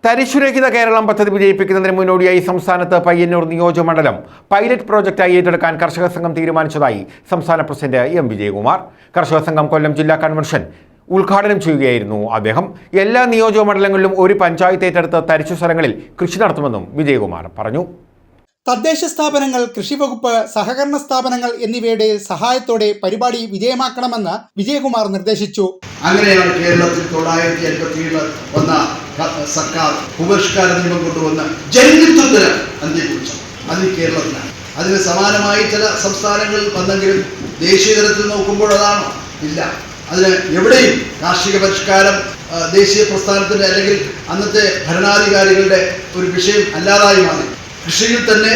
തരിശുരഹിത കേരളം പദ്ധതി വിജയിപ്പിക്കുന്നതിന് മുന്നോടിയായി സംസ്ഥാനത്ത് പയ്യന്നൂർ നിയോജകമണ്ഡലം പൈലറ്റ് പ്രോജക്റ്റായി ഏറ്റെടുക്കാൻ കർഷക സംഘം തീരുമാനിച്ചതായി സംസ്ഥാന പ്രസിഡന്റ് എം വിജയകുമാർ. കർഷക സംഘം കൊല്ലം ജില്ലാ കൺവെൻഷൻ ഉദ്ഘാടനം ചെയ്യുകയായിരുന്നു അദ്ദേഹം. എല്ലാ നിയോജകമണ്ഡലങ്ങളിലും ഒരു പഞ്ചായത്ത് ഏറ്റെടുത്ത് തരിശു സ്ഥലങ്ങളിൽ കൃഷി നടത്തുമെന്നും വിജയകുമാർ പറഞ്ഞു. തദ്ദേശ സ്ഥാപനങ്ങൾ, കൃഷിവകുപ്പ്, സഹകരണ സ്ഥാപനങ്ങൾ എന്നിവയുടെ സഹായത്തോടെ പരിപാടി വിജയമാക്കണമെന്ന് വിജയകുമാർ നിർദ്ദേശിച്ചു. അങ്ങനെയാണ് കേരളത്തിൽ 1987 വന്ന സർക്കാർ ഭൂപരിഷ്കാര നിയമം കൊണ്ടുവന്ന് ജന്മിത്വത്തിന് അന്ത്യം കുറിച്ചത്. അത് കേരളത്തിലാണ്. അതിന് സമാനമായി ചില സംസ്ഥാനങ്ങളിൽ വന്നെങ്കിലും ദേശീയ തലത്തിൽ നോക്കുമ്പോൾ അതാണോ? ഇല്ല. അതിന് എവിടെയും കാർഷിക പരിഷ്കാരം ദേശീയ പ്രസ്ഥാനത്തിൻ്റെ അല്ലെങ്കിൽ അന്നത്തെ ഭരണാധികാരികളുടെ ഒരു വിഷയം അല്ലാതായി മാറി. കൃഷിയിൽ തന്നെ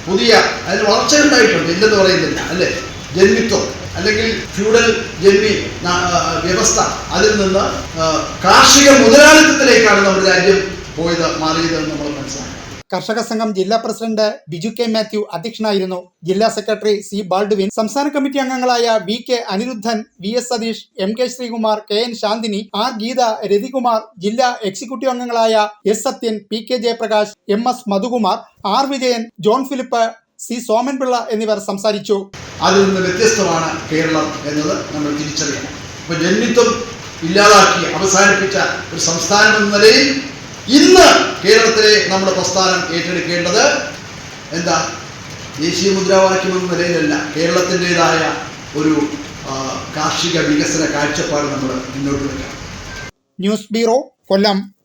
പുതിയ അതിന് വളർച്ചയുണ്ടായിട്ടുണ്ട്, ഇല്ലെന്ന് പറയുന്നില്ല, അല്ലേ? ജന്മിത്വം അല്ലെങ്കിൽ ഫ്യൂഡൽ ജന്മി വ്യവസ്ഥ, അതിൽ നിന്ന് കാർഷിക മുതലാളിത്തത്തിലേക്കാണ് നമ്മുടെ രാജ്യം മാറിയതെന്ന് നമ്മൾ മനസ്സിലാക്കണം. കർഷക സംഘം ജില്ലാ പ്രസിഡന്റ് ബിജു കെ മാത്യു അധ്യക്ഷനായിരുന്നു. ജില്ലാ സെക്രട്ടറി സി ബാൾഡുവിൻ, സംസ്ഥാന കമ്മിറ്റി അംഗങ്ങളായ V K Anirudhan, V S Satheesh, M K Sreekumar, K N Santhini, R Geetha, Rathikumar, ജില്ലാ എക്സിക്യൂട്ടീവ് അംഗങ്ങളായ S Sathyan, P K Jayaprakash, M S Madhukumar, R Vijayan, John Philip, C Somanpillai എന്നിവർ സംസാരിച്ചു. അതിൽ നിന്ന് വ്യത്യസ്തമാണ് കേരളം എന്നത് നമ്മൾ തിരിച്ചറിയണം. ഇപ്പോൾ ജന്മിത്വം ഇല്ലാതാക്കി അവസാനിപ്പിച്ച ഒരു സംസ്ഥാനം എന്ന നിലയിൽ ഇന്ന് കേരളത്തിലെ നമ്മുടെ പ്രസ്ഥാനം ഏറ്റെടുക്കേണ്ടത് എന്താ? ദേശീയ മുദ്രാവാക്യം എന്ന നിലയിലല്ല, കേരളത്തിൻ്റെതായ ഒരു കാർഷിക വികസന കാഴ്ചപ്പാട് നമ്മൾ മുന്നോട്ട് വയ്ക്കണം. ന്യൂസ് ബ്യൂറോ, കൊല്ലം.